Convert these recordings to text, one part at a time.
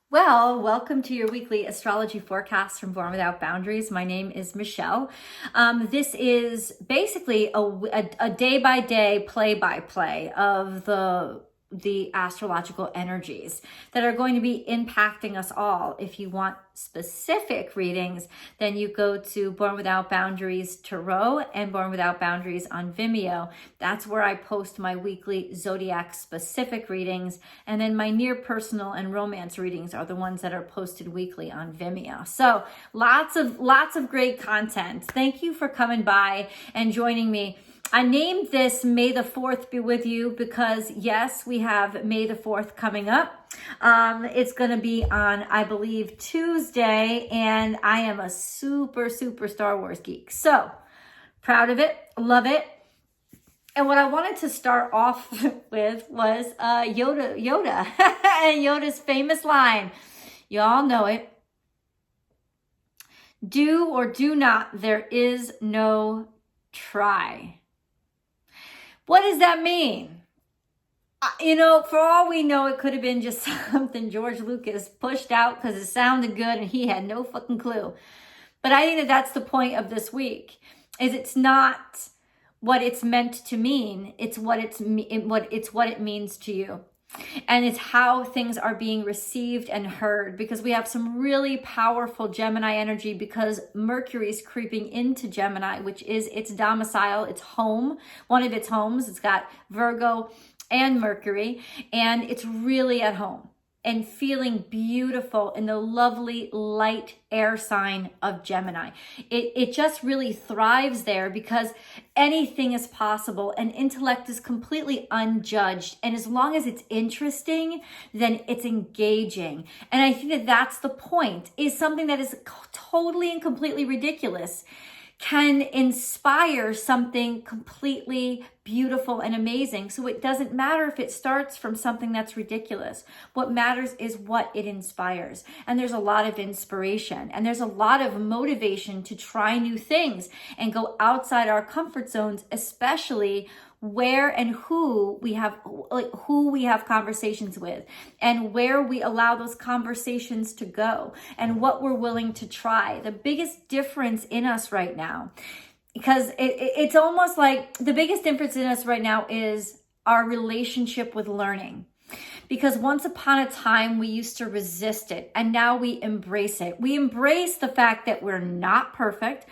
Well, welcome to your weekly astrology forecast from Born Without Boundaries. My name is Michelle. This is basically a day-by-day, play-by-play of the astrological energies that are going to be impacting us all. If you want specific readings, then you go to Born Without Boundaries Tarot and Born Without Boundaries on Vimeo. That's where I post my weekly zodiac specific readings, and then my near personal and romance readings are the ones that are posted weekly on Vimeo. So lots of great content. Thank you for coming by and joining me. I named this May the 4th be with you because yes, we have May the 4th coming up. It's going to be on, I believe, Tuesday, and I am a super Star Wars geek. So proud of it, love it. And what I wanted to start off with was Yoda and Yoda's famous line. You all know it. Do or do not, there is no try. What does that mean? For all we know, it could have been just something George Lucas pushed out because it sounded good and he had no fucking clue. But I think that that's the point of this week, is it's not what it's meant to mean. It's what it means to you. And it's how things are being received and heard, because we have some really powerful Gemini energy because Mercury is creeping into Gemini, which is its domicile, its home, one of its homes. It's got Virgo and Mercury, and it's really at home and feeling beautiful in the lovely light air sign of Gemini. It just really thrives there because anything is possible and intellect is completely unjudged. And as long as it's interesting, then it's engaging. And I think that that's the point, is something that is totally and completely ridiculous can inspire something completely beautiful and amazing. So it doesn't matter if it starts from something that's ridiculous. What matters is what it inspires. And there's a lot of inspiration and there's a lot of motivation to try new things and go outside our comfort zones, especially where and who we have conversations with, and where we allow those conversations to go, and what we're willing to try. The biggest difference in us right now, because it's almost like the biggest difference in us right now is our relationship with learning. Because once upon a time, we used to resist it, and now we embrace it. We embrace the fact that we're not perfect,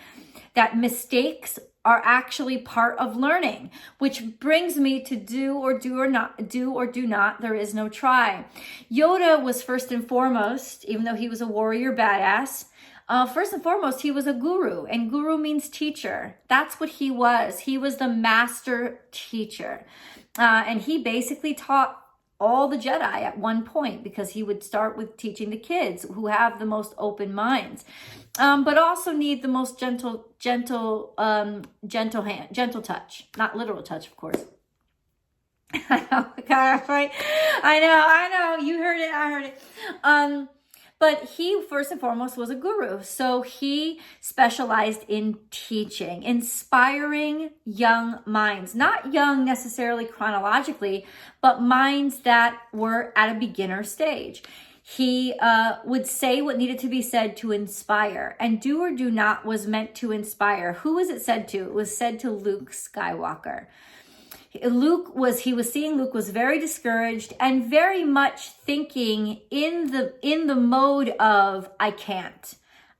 that mistakes are actually part of learning, which brings me to do or do not, there is no try. Yoda was first and foremost, even though he was a warrior badass, first and foremost, he was a guru, and guru means teacher. That's what he was. He was the master teacher. And he basically taught all the Jedi at one point, because he would start with teaching the kids who have the most open minds, but also need the most gentle touch, not literal touch, of course. Right? I know. You heard it. I heard it. But he, first and foremost, was a guru. So he specialized in teaching, inspiring young minds, not young necessarily chronologically, but minds that were at a beginner stage. He would say what needed to be said to inspire, and do or do not was meant to inspire. Who was it said to? It was said to Luke Skywalker. Luke was very discouraged and very much thinking in the mode of, I can't.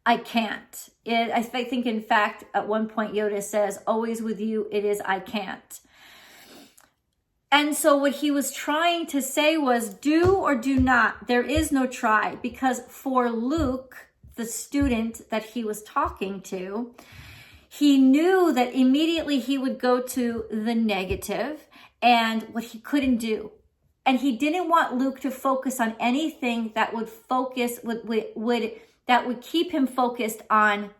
I think, in fact, at one point Yoda says, always with you, it is, I can't. And so what he was trying to say was, do or do not, there is no try. Because for Luke, the student that he was talking to, he knew that immediately he would go to the negative and what he couldn't do. And he didn't want Luke to focus on anything that would keep him focused on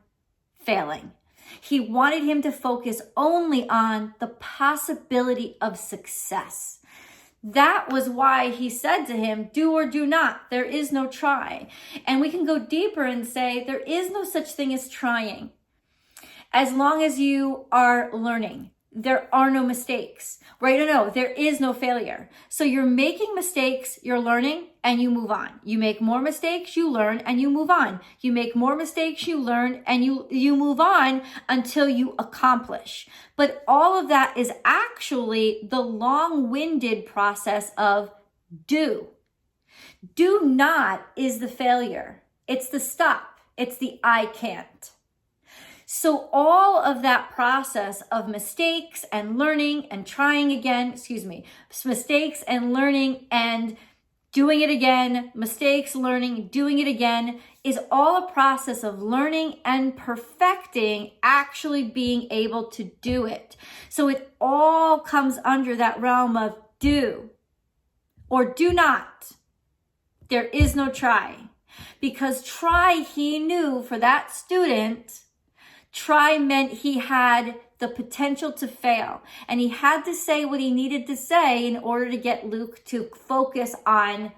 failing. He wanted him to focus only on the possibility of success. That was why he said to him, do or do not, there is no try. And we can go deeper and say there is no such thing as trying, as long as you are learning. there are no mistakes, right? No, there is no failure. So you're making mistakes, you're learning, and you move on. You make more mistakes, you learn, and you move on. You make more mistakes, you learn, and you move on until you accomplish. But all of that is actually the long-winded process of do. Do not is the failure. It's the stop. It's the I can't. So all of that process of mistakes and learning and trying again, mistakes and learning and doing it again, mistakes, learning, doing it again, is all a process of learning and perfecting, actually being able to do it. So it all comes under that realm of do or do not. There is no try. Because try, he knew for that student, try meant he had the potential to fail. And he had to say what he needed to say in order to get Luke to focus on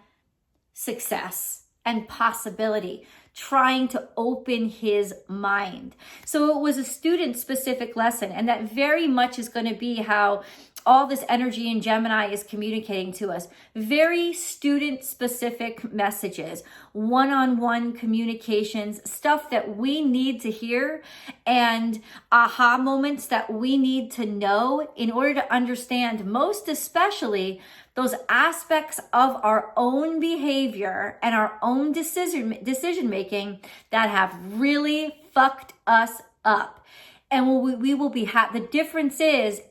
success and possibility, trying to open his mind. So it was a student-specific lesson, and that very much is going to be how all this energy in Gemini is communicating to us. Very student-specific messages, one-on-one communications, stuff that we need to hear, and aha moments that we need to know in order to understand, most especially, those aspects of our own behavior and our own decision making that have really fucked us up. And we will be the difference is,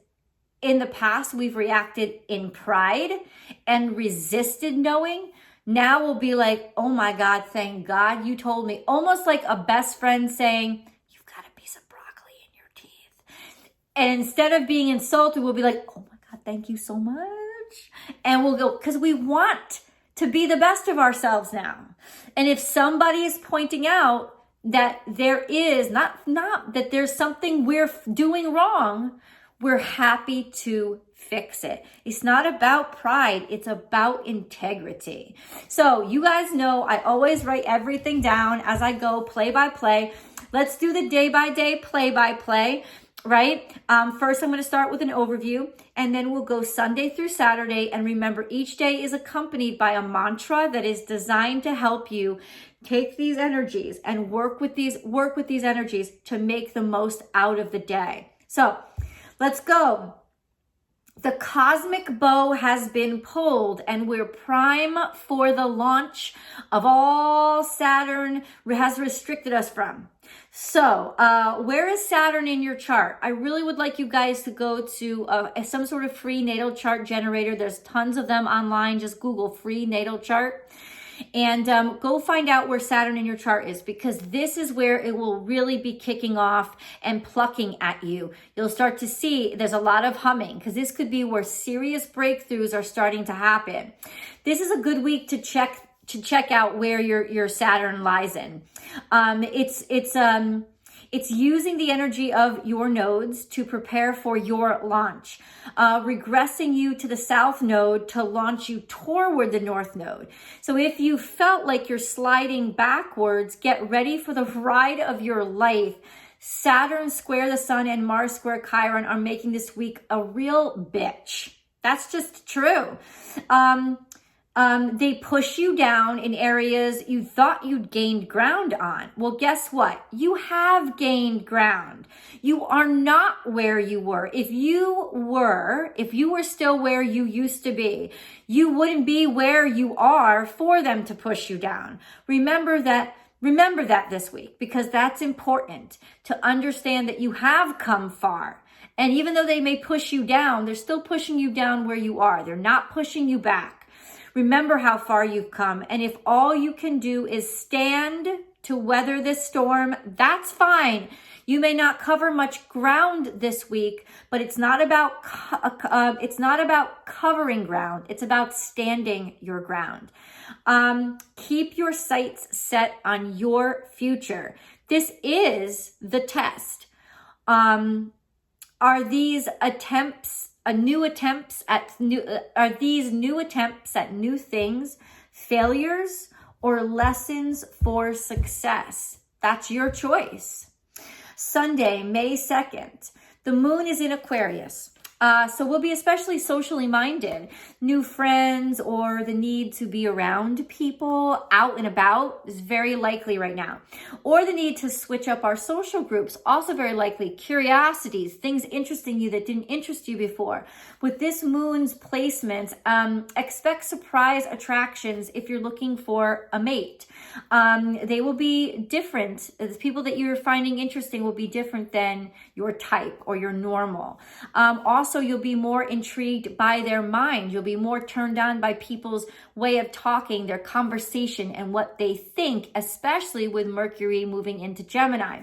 in the past, we've reacted in pride and resisted knowing. Now we'll be like, oh my God, thank God you told me. Almost like a best friend saying, you've got a piece of broccoli in your teeth. And instead of being insulted, we'll be like, oh my God, thank you so much. And we'll go, because we want to be the best of ourselves now. And if somebody is pointing out that there is, not that there's something we're doing wrong, we're happy to fix it. It's not about pride. It's about integrity. So you guys know I always write everything down as I go play by play. Let's do the day by day, play by play, right? First, I'm going to start with an overview, and then we'll go Sunday through Saturday. And remember, each day is accompanied by a mantra that is designed to help you take these energies and work with these energies to make the most out of the day. So let's go. The cosmic bow has been pulled, and we're prime for the launch of all Saturn has restricted us from. So where is Saturn in your chart? I really would like you guys to go to some sort of free natal chart generator. There's tons of them online. Just Google free natal chart. And go find out where Saturn in your chart is, because this is where it will really be kicking off and plucking at you. You'll start to see there's a lot of humming, because this could be where serious breakthroughs are starting to happen. This is a good week to check out where your Saturn lies in. It's using the energy of your nodes to prepare for your launch, regressing you to the south node to launch you toward the north node. So if you felt like you're sliding backwards, get ready for the ride of your life. Saturn square the sun and Mars square Chiron are making this week a real bitch. That's just true. They push you down in areas you thought you'd gained ground on. Well, guess what? You have gained ground. You are not where you were. If you were still where you used to be, you wouldn't be where you are for them to push you down. Remember that this week, because that's important to understand that you have come far. And even though they may push you down, they're still pushing you down where you are. They're not pushing you back. Remember how far you've come. And if all you can do is stand to weather this storm, that's fine. You may not cover much ground this week, but it's not about covering ground. It's about standing your ground. Keep your sights set on your future. This is the test. Are these new attempts at new things failures or lessons for success? That's your choice. Sunday, May 2nd, The moon is in Aquarius. So we'll be especially socially minded. New friends or the need to be around people out and about is very likely right now. Or the need to switch up our social groups, also very likely. Curiosities, things interesting you that didn't interest you before. With this moon's placements, expect surprise attractions if you're looking for a mate. They will be different. The people that you're finding interesting will be different than your type or your normal. Also, you'll be more intrigued by their mind. You'll be more turned on by people's way of talking, their conversation, and what they think, especially with Mercury moving into Gemini.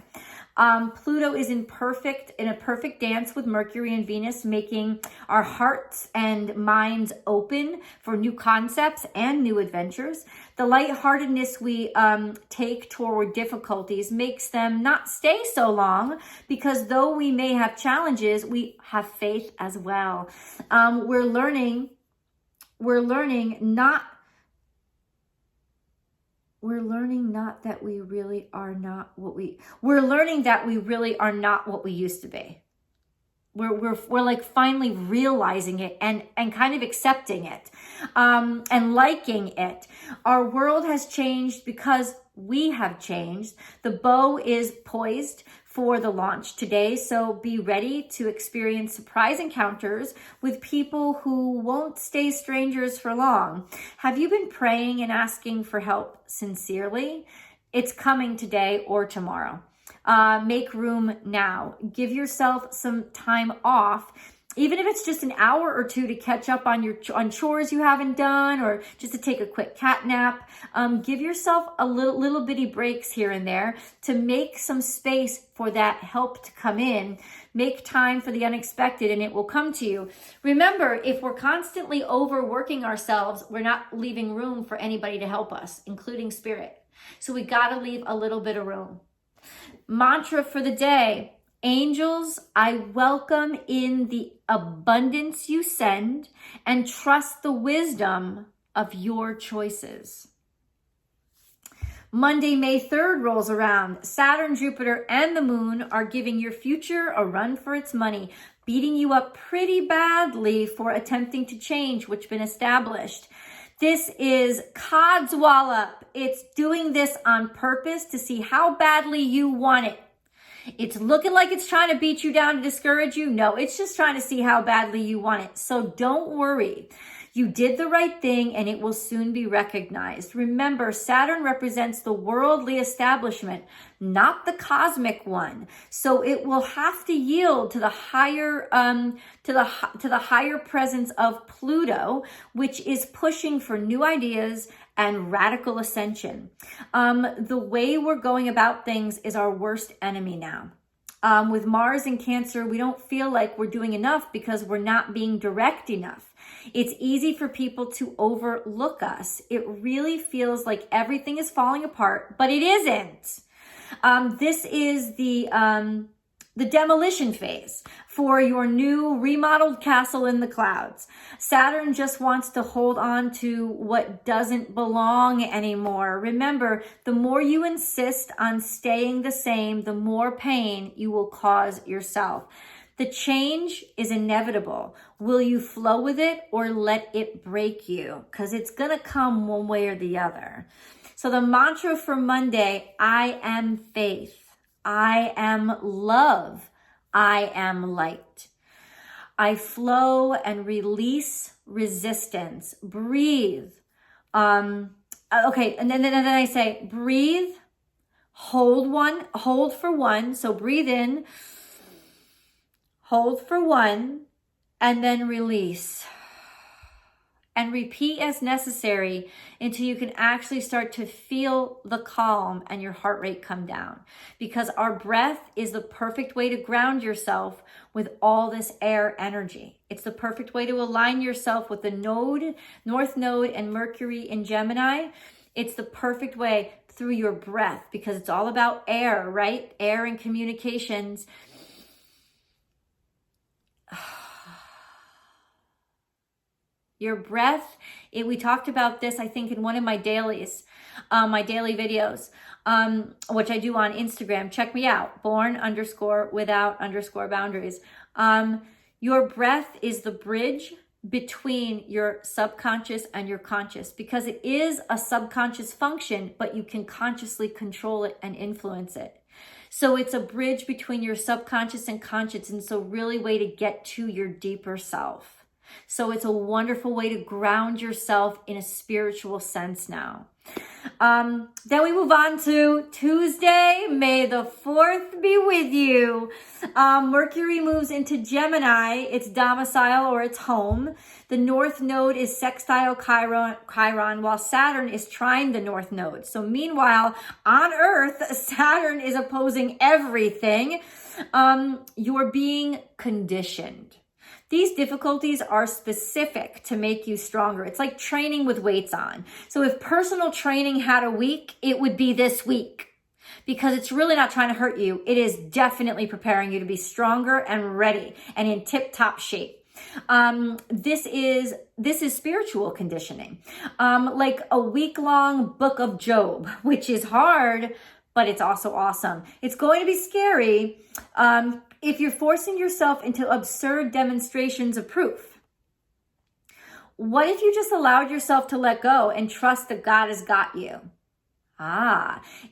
Pluto is in a perfect dance with Mercury and Venus, making our hearts and minds open for new concepts and new adventures. The lightheartedness we take toward difficulties makes them not stay so long, because though we may have challenges, we have faith as well. We're learning that we really are not what we used to be. We're like finally realizing it and kind of accepting it, and liking it. Our world has changed because we have changed. The bow is poised for the launch today, so be ready to experience surprise encounters with people who won't stay strangers for long. Have you been praying and asking for help sincerely? It's coming today or tomorrow. Make room now. Give yourself some time off, even if it's just an hour or two to catch up on chores you haven't done, or just to take a quick cat nap. Give yourself a little bitty breaks here and there to make some space for that help to come in. Make time for the unexpected and it will come to you. Remember, if we're constantly overworking ourselves, we're not leaving room for anybody to help us, including spirit. So we got to leave a little bit of room. Mantra for the day: angels, I welcome in the abundance you send and trust the wisdom of your choices. Monday, May 3rd rolls around. Saturn, Jupiter, and the moon are giving your future a run for its money, beating you up pretty badly for attempting to change what's been established. This is codswallop. It's doing this on purpose to see how badly you want it. It's looking like it's trying to beat you down to discourage you. No, it's just trying to see how badly you want it. So don't worry. You did the right thing and it will soon be recognized. Remember, Saturn represents the worldly establishment, not the cosmic one. So it will have to yield to the higher higher presence of Pluto, which is pushing for new ideas and radical ascension. The way we're going about things is our worst enemy now. With Mars in Cancer, we don't feel like we're doing enough because we're not being direct enough. It's easy for people to overlook us. It really feels like everything is falling apart, but it isn't. This is the demolition phase for your new remodeled castle in the clouds. Saturn just wants to hold on to what doesn't belong anymore. Remember, the more you insist on staying the same, the more pain you will cause yourself. The change is inevitable. Will you flow with it or let it break you? Because it's going to come one way or the other. So the mantra for Monday: I am faith. I am love. I am light. I flow and release resistance. Breathe. Okay, and then I say breathe, hold for one. So breathe in, hold for one, and then release. And repeat as necessary until you can actually start to feel the calm and your heart rate come down. Because our breath is the perfect way to ground yourself with all this air energy. It's the perfect way to align yourself with the North Node and Mercury in Gemini. It's the perfect way through your breath, because it's all about air, right? Air and communications. Your breath, we talked about this, I think, in one of my dailies, my daily videos, which I do on Instagram. Check me out, born_without_boundaries. Your breath is the bridge between your subconscious and your conscious, because it is a subconscious function, but you can consciously control it and influence it. So it's a bridge between your subconscious and conscious, and so really way to get to your deeper self. So it's a wonderful way to ground yourself in a spiritual sense now. Then we move on to Tuesday. May the 4th be with you. Mercury moves into Gemini, its domicile or its home. The North Node is sextile Chiron, while Saturn is trine the North Node. So meanwhile, on Earth, Saturn is opposing everything. You're being conditioned. These difficulties are specific to make you stronger. It's like training with weights on. So if personal training had a week, it would be this week, because it's really not trying to hurt you. It is definitely preparing you to be stronger and ready and in tip-top shape. This is spiritual conditioning, like a week-long book of Job, which is hard, but it's also awesome. It's going to be scary if you're forcing yourself into absurd demonstrations of proof. What if you just allowed yourself to let go and trust that God has got you?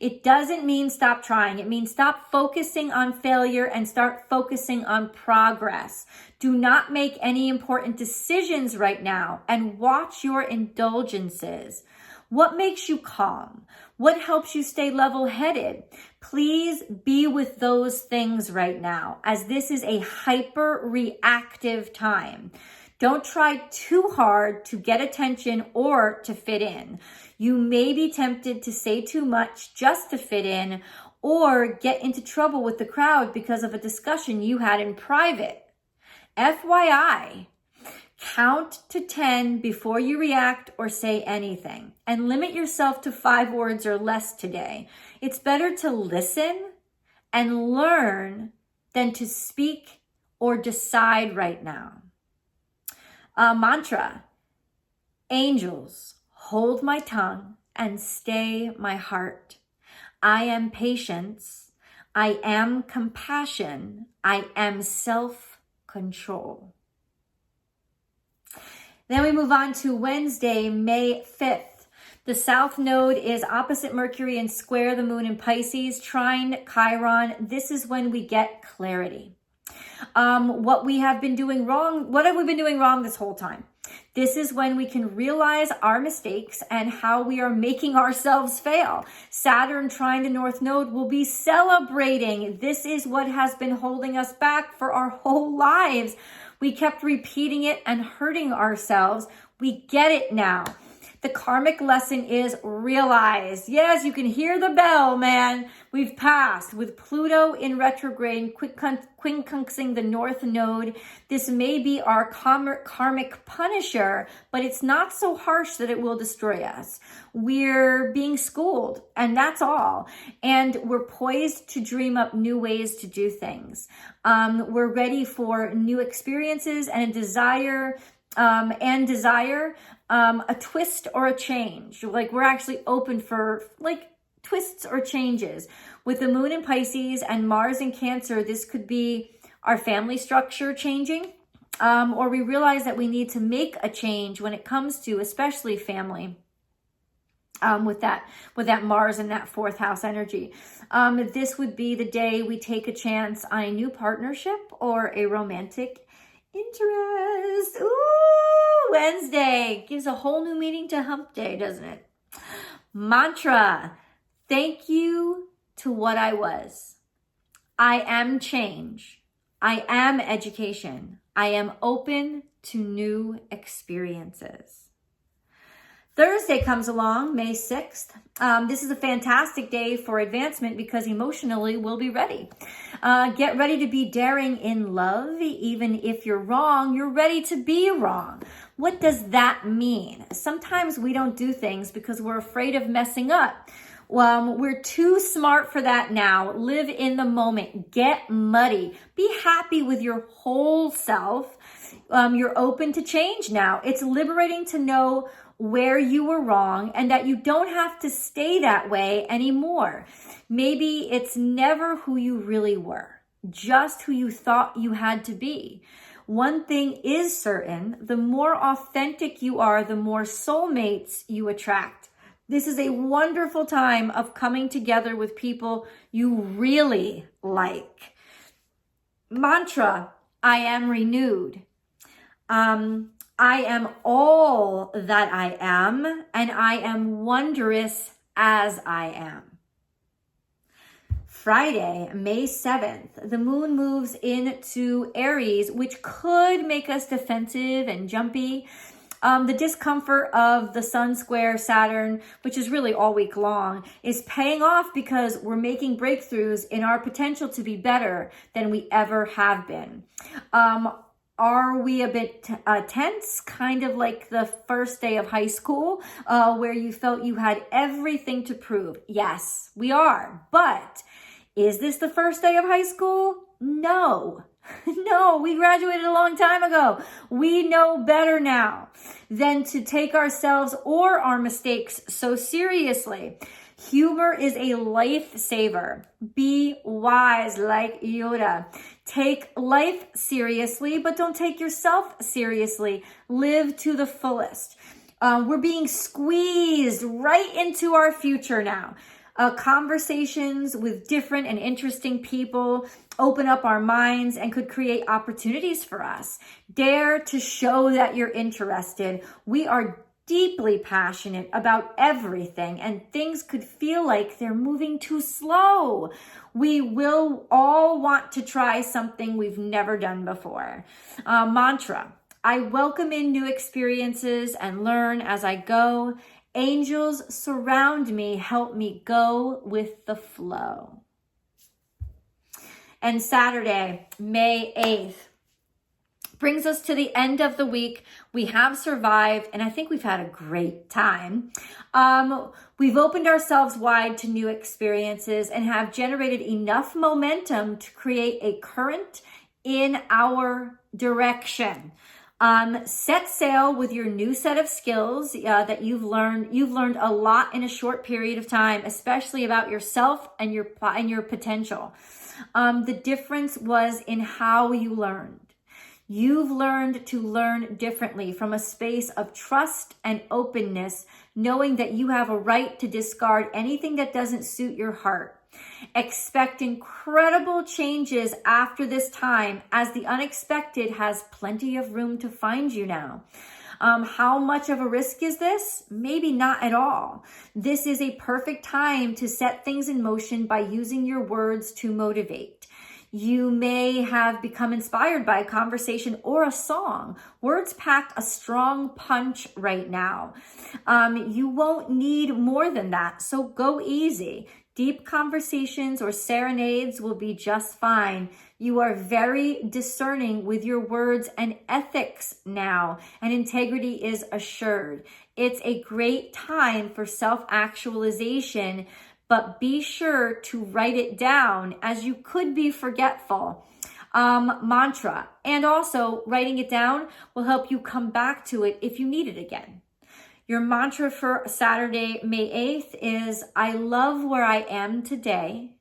It doesn't mean stop trying. It means stop focusing on failure and start focusing on progress. Do not make any important decisions right now, and watch your indulgences. What makes you calm? What helps you stay level-headed? Please be with those things right now, as this is a hyper-reactive time. Don't try too hard to get attention or to fit in. You may be tempted to say too much just to fit in, or get into trouble with the crowd because of a discussion you had in private. FYI, count to 10 before you react or say anything, and limit yourself to 5 words or less today. It's better to listen and learn than to speak or decide right now. Mantra: angels, hold my tongue and stay my heart. I am patience. I am compassion. I am self-control. Then we move on to Wednesday, May 5th. The South Node is opposite Mercury and square the Moon in Pisces, trine Chiron. This is when we get clarity. What we have been doing wrong, what have we been doing wrong this whole time? This is when we can realize our mistakes and how we are making ourselves fail. Saturn trine the North Node will be celebrating. This is what has been holding us back for our whole lives. We kept repeating it and hurting ourselves. We get it now. The karmic lesson is realize. Yes, you can hear the bell, man. We've passed with Pluto in retrograde, quincunxing the North Node. This may be our karmic punisher, but it's not so harsh that it will destroy us. We're being schooled, and that's all. And we're poised to dream up new ways to do things. We're ready for new experiences and a desire a twist or a change. Like, we're actually open for like twists or changes. With the Moon in Pisces and Mars in Cancer, this could be our family structure changing, or we realize that we need to make a change when it comes to especially family. With that Mars and that 4th house energy. This would be the day we take a chance on a new partnership or a romantic interest. Ooh, Wednesday gives a whole new meaning to hump day, doesn't it? Mantra: thank you to what I was. I am change. I am education. I am open to new experiences. Thursday comes along, May 6th. This is a fantastic day for advancement because emotionally we'll be ready. Get ready to be daring in love. Even if you're wrong, you're ready to be wrong. What does that mean? Sometimes we don't do things because we're afraid of messing up. We're too smart for that now. Live in the moment. Get muddy. Be happy with your whole self. You're open to change now. It's liberating to know where you were wrong and that you don't have to stay that way anymore. Maybe it's never who you really were, just who you thought you had to be. One thing is certain, the more authentic you are, the more soulmates you attract. This is a wonderful time of coming together with people you really like. Mantra, I am renewed. I am all that I am, and I am wondrous as I am. Friday, May 7th, the moon moves into Aries, which could make us defensive and jumpy. The discomfort of the sun square Saturn, which is really all week long, is paying off because we're making breakthroughs in our potential to be better than we ever have been. Are we a bit tense, kind of like the first day of high school, where you felt you had everything to prove? Yes, we are. But is this the first day of high school? No. No, we graduated a long time ago. We know better now than to take ourselves or our mistakes so seriously. Humor is a lifesaver. Be wise like Yoda. Take life seriously, but don't take yourself seriously. Live to the fullest. We're being squeezed right into our future now. Conversations with different and interesting people open up our minds and could create opportunities for us. Dare to show that you're interested. We are deeply passionate about everything, and things could feel like they're moving too slow. We will all want to try something we've never done before. Mantra, I welcome in new experiences and learn as I go. Angels surround me, help me go with the flow. And Saturday, May 8th, brings us to the end of the week. We have survived, and I think we've had a great time. We've opened ourselves wide to new experiences and have generated enough momentum to create a current in our direction. Set sail with your new set of skills that you've learned. You've learned a lot in a short period of time, especially about yourself and your potential. The difference was in how you learned. You've learned to learn differently from a space of trust and openness, knowing that you have a right to discard anything that doesn't suit your heart. Expect incredible changes after this time, as the unexpected has plenty of room to find you now. How much of a risk is this? Maybe not at all. This is a perfect time to set things in motion by using your words to motivate. You may have become inspired by a conversation or a song. Words pack a strong punch right now. You won't need more than that, so go easy. Deep conversations or serenades will be just fine. You are very discerning with your words and ethics now, and integrity is assured. It's a great time for self-actualization, but be sure to write it down, as you could be forgetful. Mantra, and also writing it down will help you come back to it if you need it again. Your mantra for Saturday, May 8th is, I love where I am today.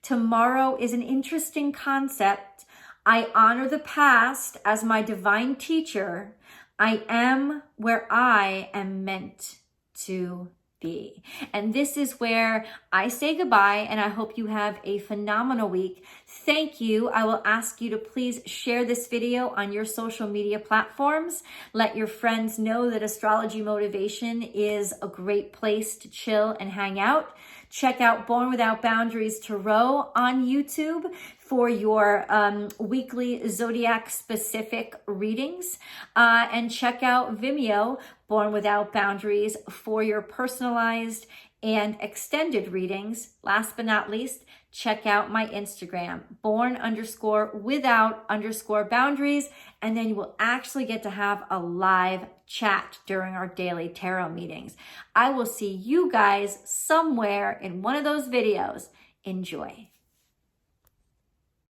Tomorrow is an interesting concept. I honor the past as my divine teacher. I am where I am meant to be. And this is where I say goodbye, and I hope you have a phenomenal week. Thank you. I will ask you to please share this video on your social media platforms. Let your friends know that Astrology Motivation is a great place to chill and hang out. Check out Born Without Boundaries Tarot on YouTube for your weekly zodiac specific readings. And check out Vimeo, Born Without Boundaries, for your personalized and extended readings. Last but not least, check out my Instagram, born_without_boundaries, and then you will actually get to have a live chat during our daily tarot meetings. I will see you guys somewhere in one of those videos. Enjoy.